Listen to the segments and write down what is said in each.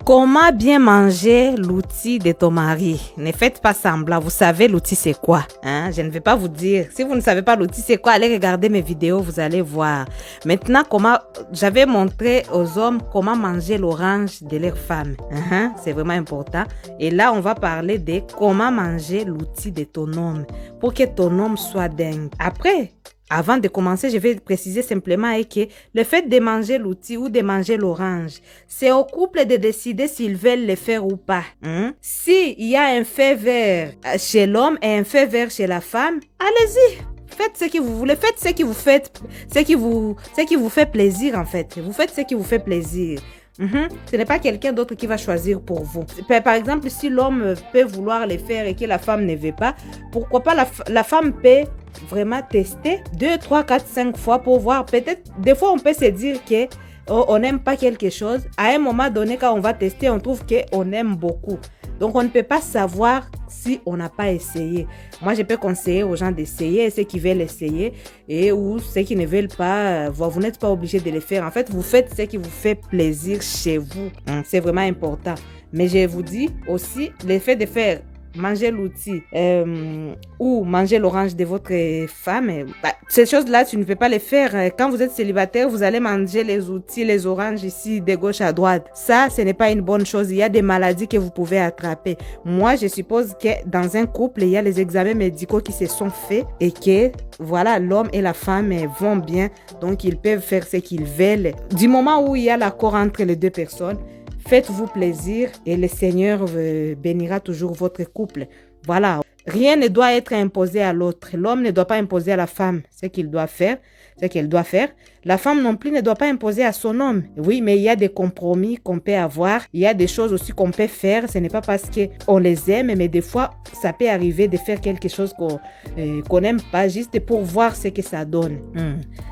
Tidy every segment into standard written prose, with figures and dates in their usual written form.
Comment bien manger l'outil de ton mari? Ne faites pas semblant, vous savez l'outil c'est quoi? Hein? Je ne vais pas vous dire. Si vous ne savez pas l'outil c'est quoi, allez regarder mes vidéos, vous allez voir. Maintenant, j'avais montré aux hommes comment manger l'orange de leur femme. C'est vraiment important. Et là, on va parler de comment manger l'outil de ton homme pour que ton homme soit dingue. Après, avant de commencer, je vais préciser simplement que le fait de manger l'outil ou de manger l'orange, c'est au couple de décider s'ils veulent le faire ou pas. S'il y a un fait vert chez l'homme et un fait vert chez la femme, allez-y. Faites ce que vous voulez, faites ce qui vous fait plaisir en fait. Vous faites ce qui vous fait plaisir. Ce n'est pas quelqu'un d'autre qui va choisir pour vous. Par exemple, si l'homme peut vouloir le faire et que la femme ne veut pas, pourquoi pas la femme peut vraiment tester 2, 3, 4, 5 fois pour voir. Peut-être, des fois, on peut se dire que on n'aime pas quelque chose. À un moment donné, quand on va tester, on trouve qu'on aime beaucoup. Donc, on ne peut pas savoir si on n'a pas essayé. Moi, je peux conseiller aux gens d'essayer, ceux qui veulent essayer ou ceux qui ne veulent pas, vous n'êtes pas obligé de le faire. En fait, vous faites ce qui vous fait plaisir chez vous. C'est vraiment important. Mais je vous dis aussi, le fait de faire manger l'outil ou manger l'orange de votre femme, ces choses-là, tu ne peux pas les faire. Quand vous êtes célibataire, vous allez manger les outils, les oranges ici, de gauche à droite. Ça, ce n'est pas une bonne chose. Il y a des maladies que vous pouvez attraper. Moi, je suppose que dans un couple, il y a les examens médicaux qui se sont faits et que, voilà, l'homme et la femme vont bien. Donc, ils peuvent faire ce qu'ils veulent. Du moment où il y a l'accord entre les deux personnes, faites-vous plaisir et le Seigneur bénira toujours votre couple. Voilà. Rien ne doit être imposé à l'autre. L'homme ne doit pas imposer à la femme ce qu'il doit faire, ce qu'elle doit faire. La femme non plus ne doit pas imposer à son homme. Oui, mais il y a des compromis qu'on peut avoir. Il y a des choses aussi qu'on peut faire. Ce n'est pas parce qu'on les aime, mais des fois, ça peut arriver de faire quelque chose qu'on n'aime pas, juste pour voir ce que ça donne.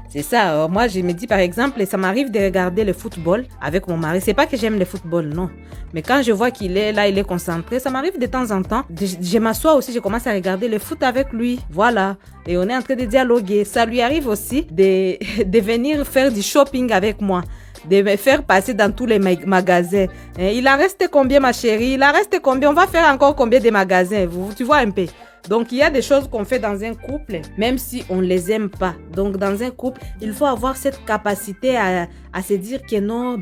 C'est ça. Alors, moi, je me dis, par exemple, ça m'arrive de regarder le football avec mon mari. C'est pas que j'aime le football, non. Mais quand je vois qu'il est là, il est concentré, ça m'arrive de temps en temps. Je m'assois aussi, je commence à regarder le foot avec lui. Voilà. Et on est en train de dialoguer. Ça lui arrive aussi de venir faire du shopping avec moi, de me faire passer dans tous les magasins. Il en reste combien, ma chérie? Il en reste combien? On va faire encore combien de magasins? Tu vois un peu? Donc, il y a des choses qu'on fait dans un couple, même si on ne les aime pas. Donc, dans un couple, il faut avoir cette capacité à se dire que non,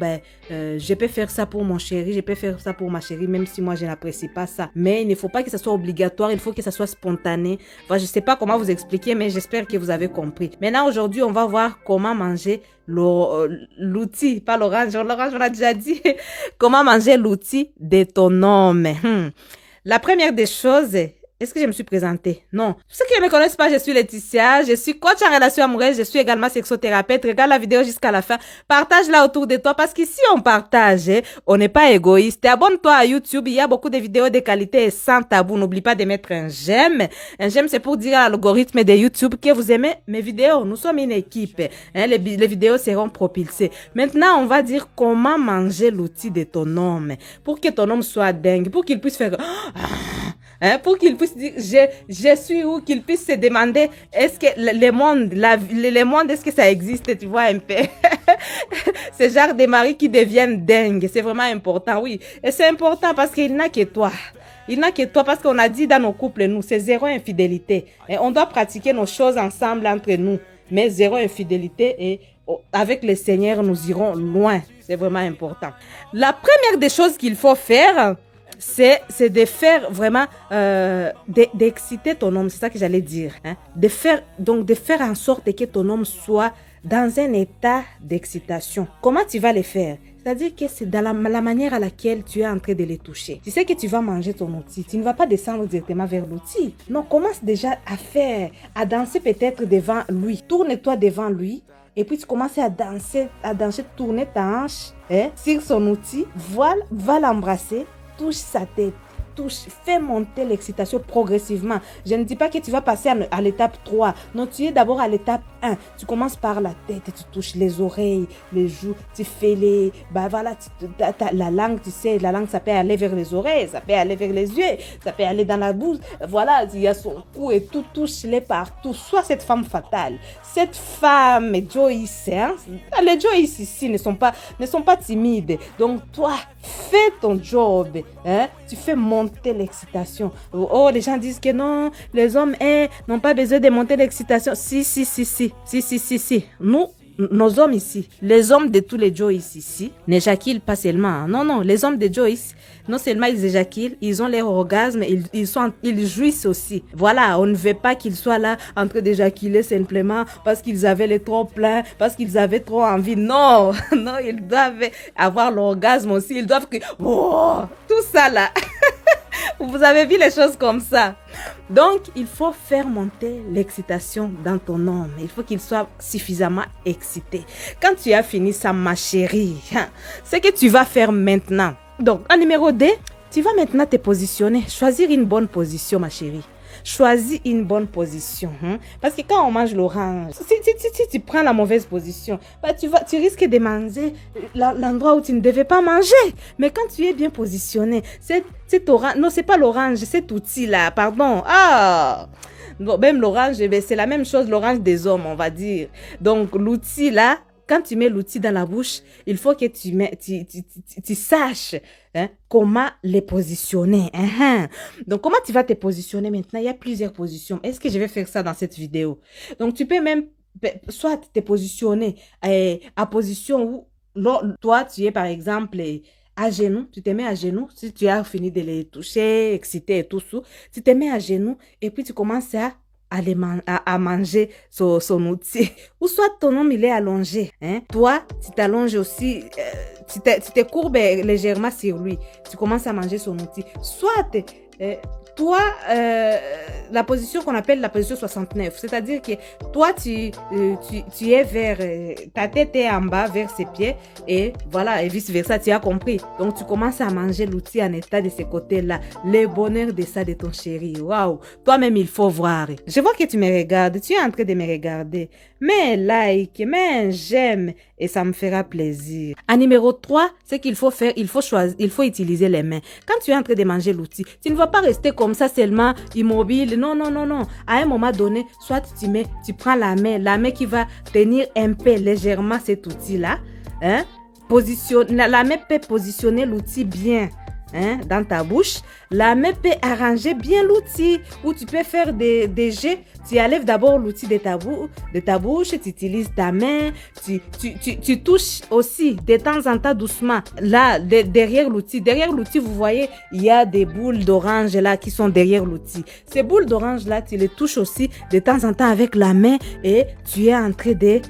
je peux faire ça pour mon chéri, je peux faire ça pour ma chérie, même si moi, je n'apprécie pas ça. Mais il ne faut pas que ça soit obligatoire, il faut que ça soit spontané. Enfin, je ne sais pas comment vous expliquer, mais j'espère que vous avez compris. Maintenant, aujourd'hui, on va voir comment manger l'outil, pas l'orange, l'orange, on l'a déjà dit. Comment manger l'outil de ton homme. La première des choses... Est-ce que je me suis présentée? Non. Pour ceux qui ne me connaissent pas, je suis Laetitia, je suis coach en relation amoureuse, je suis également sexothérapeute. Regarde la vidéo jusqu'à la fin. Partage-la autour de toi parce qu'ici, on partage, on n'est pas égoïste. Et abonne-toi à YouTube, il y a beaucoup de vidéos de qualité et sans tabou. N'oublie pas de mettre un j'aime. Un j'aime, c'est pour dire à l'algorithme de YouTube que vous aimez mes vidéos. Nous sommes une équipe. Les vidéos seront propulsées. Maintenant, on va dire comment manger l'outil de ton homme pour que ton homme soit dingue, pour qu'il puisse faire... pour qu'il puisse dire je suis où, qu'il puisse se demander est-ce que le monde est-ce que ça existe, tu vois un peu. Ce genre de mari qui deviennent dingues, c'est vraiment important, oui. Et c'est important parce qu'il n'a que toi. Il n'a que toi parce qu'on a dit dans nos couples, nous, c'est zéro infidélité. Et on doit pratiquer nos choses ensemble entre nous, mais zéro infidélité et avec le Seigneur, nous irons loin. C'est vraiment important. La première des choses qu'il faut faire, c'est de faire vraiment d'exciter ton homme, c'est ça que j'allais dire, de faire en sorte que ton homme soit dans un état d'excitation. Comment tu vas le faire? C'est-à-dire que c'est dans la manière à laquelle tu es en train de les toucher. Tu sais que tu vas manger ton outil, tu ne vas pas descendre directement vers l'outil. Non, commence déjà à danser peut-être devant lui. Tourne-toi devant lui. Et puis tu commences à danser, tourner ta hanche sur son outil. Voilà, va l'embrasser. Touche sa tête, fais monter l'excitation progressivement. Je ne dis pas que tu vas passer à l'étape 3. Non, tu es d'abord à l'étape Tu commences par la tête, tu touches les oreilles, les joues, tu fais les... Bah voilà, la langue, tu sais, la langue, ça peut aller vers les oreilles, ça peut aller vers les yeux, ça peut aller dans la bouche. Voilà, il y a son cou et tout, touche-les partout. Sois cette femme fatale. Cette femme, Joyce, hein? Les Joyce ici ne sont pas timides. Donc toi, fais ton job. Hein? Tu fais monter l'excitation. Oh, les gens disent que non, les hommes n'ont pas besoin de monter l'excitation. Si. Nous, nos hommes ici, les hommes de tous les Joyce ici, n'éjaculent pas seulement. Non, les hommes de Joyce, non seulement ils éjaculent, ils ont leur orgasme, ils jouissent aussi. Voilà, on ne veut pas qu'ils soient là en train d'éjaculer simplement parce qu'ils avaient les trop plein, parce qu'ils avaient trop envie. Non, ils doivent avoir l'orgasme aussi. Ils doivent que, oh, tout ça là. Vous avez vu les choses comme ça. Donc, il faut faire monter l'excitation dans ton homme. Il faut qu'il soit suffisamment excité. Quand tu as fini ça, ma chérie, ce que tu vas faire maintenant. Donc, en numéro 2, tu vas maintenant te positionner. Choisir une bonne position, ma chérie. Choisis une bonne position. Parce que quand on mange l'orange, si tu prends la mauvaise position, bah tu risques de manger l'endroit où tu ne devais pas manger. Mais quand tu es bien positionné, cet orange, non, c'est pas l'orange, cet outil-là, pardon. Bon, même l'orange, c'est la même chose, l'orange des hommes, on va dire. Donc, l'outil-là, quand tu mets l'outil dans la bouche, il faut que tu saches comment les positionner. Donc, comment tu vas te positionner maintenant? Il y a plusieurs positions. Est-ce que je vais faire ça dans cette vidéo? Donc, tu peux même soit te positionner à position où toi, tu es par exemple à genoux. Tu te mets à genoux. Si tu as fini de les toucher, exciter et tout ça, tu te mets à genoux et puis tu commences à manger son outil. Ou soit ton homme, il est allongé. Toi, tu t'allonges aussi, tu te courbes légèrement sur lui. Tu commences à manger son outil. Soit toi, la position qu'on appelle la position 69, c'est-à-dire que toi, tu es vers, ta tête est en bas vers ses pieds et voilà, et vice-versa, tu as compris. Donc, tu commences à manger l'outil en état de ce côté-là. Le bonheur de ça de ton chéri. Waouh! Toi-même, il faut voir. Je vois que tu me regardes, tu es en train de me regarder. Mais like, mais j'aime et ça me fera plaisir. En numéro 3, ce qu'il faut faire, il faut choisir, il faut utiliser les mains. Quand tu es en train de manger l'outil, tu ne vas pas rester comme ça seulement immobile. Non. À un moment donné, soit tu prends la main qui va tenir un peu légèrement cet outil-là. La main peut positionner l'outil bien. Dans ta bouche, la main peut arranger bien l'outil où tu peux faire des jets. Tu enlèves d'abord l'outil de ta bouche, tu utilises ta main, tu touches aussi de temps en temps doucement. Là, derrière l'outil, vous voyez, il y a des boules d'orange là qui sont derrière l'outil. Ces boules d'orange là, tu les touches aussi de temps en temps avec la main et tu es en train de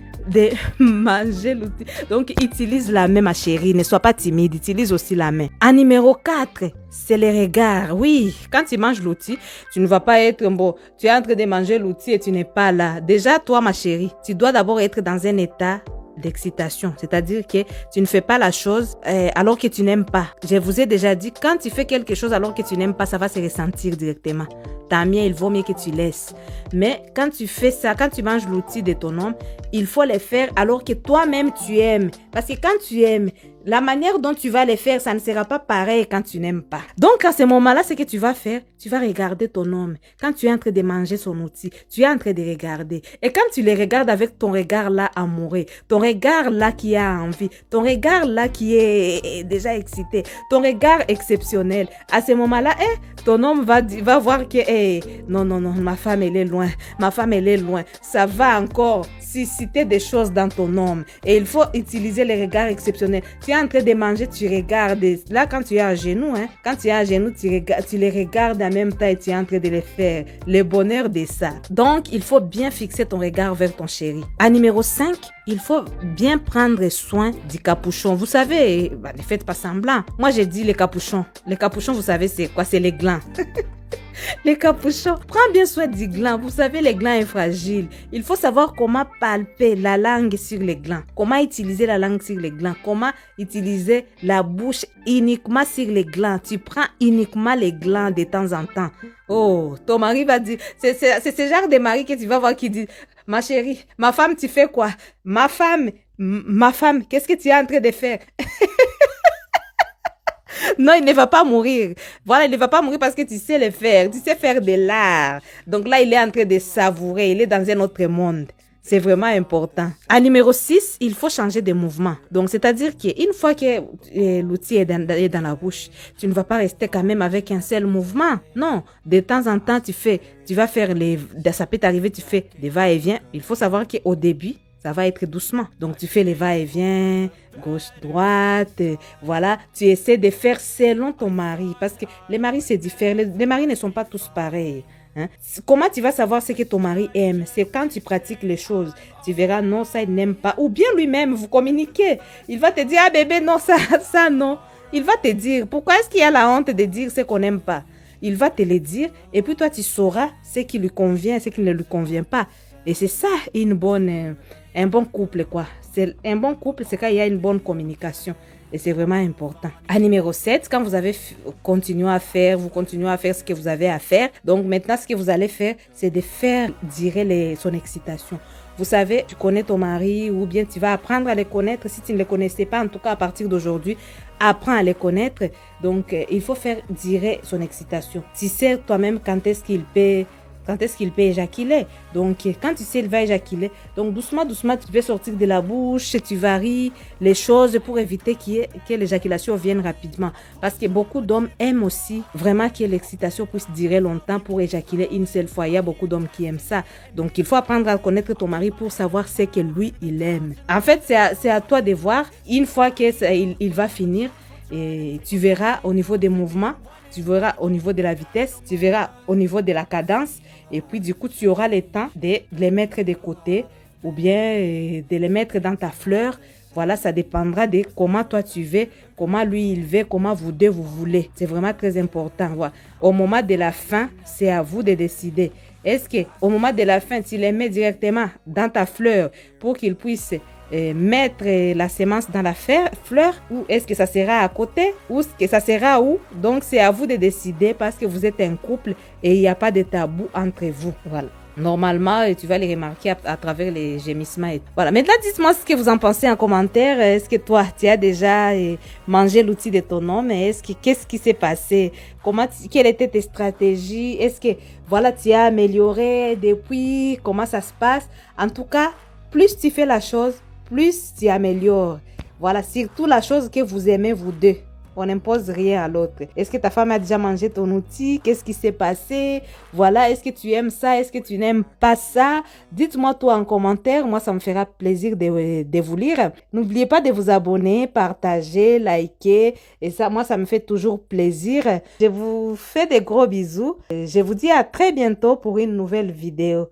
manger l'outil. Donc, utilise la main, ma chérie. Ne sois pas timide. Utilise aussi la main. En numéro 4, c'est les regards. Oui, quand tu manges l'outil, tu ne vas pas être bon. Tu es en train de manger l'outil et tu n'es pas là. Déjà, toi, ma chérie, tu dois d'abord être dans un état d'excitation, c'est-à-dire que tu ne fais pas la chose alors que tu n'aimes pas. Je vous ai déjà dit, quand tu fais quelque chose alors que tu n'aimes pas, ça va se ressentir directement. Tant mieux, il vaut mieux que tu laisses. Mais quand tu fais ça, quand tu manges l'outil de ton homme, il faut les faire alors que toi-même tu aimes. Parce que quand tu aimes, la manière dont tu vas les faire, ça ne sera pas pareil quand tu n'aimes pas. Donc, à ce moment-là, ce que tu vas faire, tu vas regarder ton homme. Quand tu es en train de manger son outil, tu es en train de regarder. Et quand tu les regardes avec ton regard là amoureux, ton regard là qui a envie, ton regard là qui est déjà excité, ton regard exceptionnel, à ce moment-là, ton homme va voir que, non, ma femme, elle est loin. Ma femme, elle est loin. Ça va encore susciter des choses dans ton homme. Et il faut utiliser les regards exceptionnels. Tu es en train de manger, tu regardes. Là, quand tu es à genoux, tu les regardes en même temps et tu es en train de les faire. Le bonheur de ça. Donc, il faut bien fixer ton regard vers ton chéri. À numéro 5, il faut bien prendre soin du capuchon. Vous savez, ne faites pas semblant. Moi, j'ai dit les capuchons. Les capuchons, vous savez, c'est quoi? C'est les glands. Les capuchons, prends bien soin du gland. Vous savez, les glands sont fragiles. Il faut savoir comment palper la langue sur les glands. Comment utiliser la langue sur les glands. Comment utiliser la bouche uniquement sur les glands. Tu prends uniquement les glands de temps en temps. Oh, ton mari va dire, c'est ce genre de mari que tu vas voir qui dit, Ma chérie, ma femme, tu fais quoi? Ma femme, ma femme, qu'est-ce que tu es en train de faire? Non, il ne va pas mourir. Voilà, il ne va pas mourir parce que tu sais le faire. Tu sais faire de l'art. Donc là, il est en train de savourer. Il est dans un autre monde. C'est vraiment important. À numéro 6, il faut changer de mouvement. Donc, c'est-à-dire qu'une fois que l'outil est dans la bouche, tu ne vas pas rester quand même avec un seul mouvement. Non, de temps en temps, tu vas faire ça peut t'arriver, tu fais des va-et-vient. Il faut savoir qu'au début, ça va être doucement. Donc, tu fais les va-et-vient, gauche-droite, voilà. Tu essaies de faire selon ton mari. Parce que les maris, c'est différent. Les maris ne sont pas tous pareils. Hein? Comment tu vas savoir ce que ton mari aime? C'est quand tu pratiques les choses. Tu verras, non, ça, il n'aime pas. Ou bien lui-même, vous communiquez. Il va te dire, ah bébé, non, ça, non. Il va te dire, pourquoi est-ce qu'il y a la honte de dire ce qu'on n'aime pas? Il va te le dire et puis toi, tu sauras ce qui lui convient et ce qui ne lui convient pas. Et c'est ça, un bon couple, quoi. Un bon couple, c'est quand il y a une bonne communication. Et c'est vraiment important. À numéro 7, quand vous avez continué à faire, vous continuez à faire ce que vous avez à faire. Donc maintenant, ce que vous allez faire, c'est de faire durer son excitation. Vous savez, tu connais ton mari ou bien tu vas apprendre à les connaître. Si tu ne les connaissais pas, en tout cas à partir d'aujourd'hui, apprends à les connaître. Donc, il faut faire durer son excitation. Tu sais toi-même quand est-ce qu'il peut éjaculer. Donc, quand tu sais, il va éjaculer. Donc, doucement, doucement, tu peux sortir de la bouche, tu varies les choses pour éviter que l'éjaculation vienne rapidement. Parce que beaucoup d'hommes aiment aussi vraiment que l'excitation puisse durer longtemps pour éjaculer une seule fois. Il y a beaucoup d'hommes qui aiment ça. Donc, il faut apprendre à connaître ton mari pour savoir ce que lui, il aime. En fait, c'est à toi de voir. Une fois qu'il va finir, et tu verras au niveau des mouvements, tu verras au niveau de la vitesse, tu verras au niveau de la cadence. Et puis, du coup, tu auras le temps de les mettre de côté ou bien de les mettre dans ta fleur. Voilà, ça dépendra de comment toi tu veux, comment lui il veut, comment vous deux vous voulez. C'est vraiment très important. Voilà. Au moment de la fin, c'est à vous de décider. Est-ce qu'au moment de la fin, tu les mets directement dans ta fleur pour qu'ils puissent mettre la semence dans la fleur ou est-ce que ça sera à côté ou est-ce que ça sera où? Donc c'est à vous de décider parce que vous êtes un couple et il n'y a pas de tabou entre vous. Voilà. Normalement, tu vas les remarquer à travers les gémissements. Voilà. Maintenant, dites-moi ce que vous en pensez en commentaire. Est-ce que toi, tu as déjà mangé l'outil de ton homme? Qu'est-ce qui s'est passé? Quelles étaient tes stratégies? Est-ce que, voilà, tu as amélioré depuis? Comment ça se passe? En tout cas, plus tu fais la chose, plus tu améliores. Voilà, surtout la chose que vous aimez vous deux. On n'impose rien à l'autre. Est-ce que ta femme a déjà mangé ton outil? Qu'est-ce qui s'est passé? Voilà, est-ce que tu aimes ça? Est-ce que tu n'aimes pas ça? Dites-moi tout en commentaire. Moi, ça me fera plaisir de vous lire. N'oubliez pas de vous abonner, partager, liker. Et ça, moi, ça me fait toujours plaisir. Je vous fais des gros bisous. Je vous dis à très bientôt pour une nouvelle vidéo.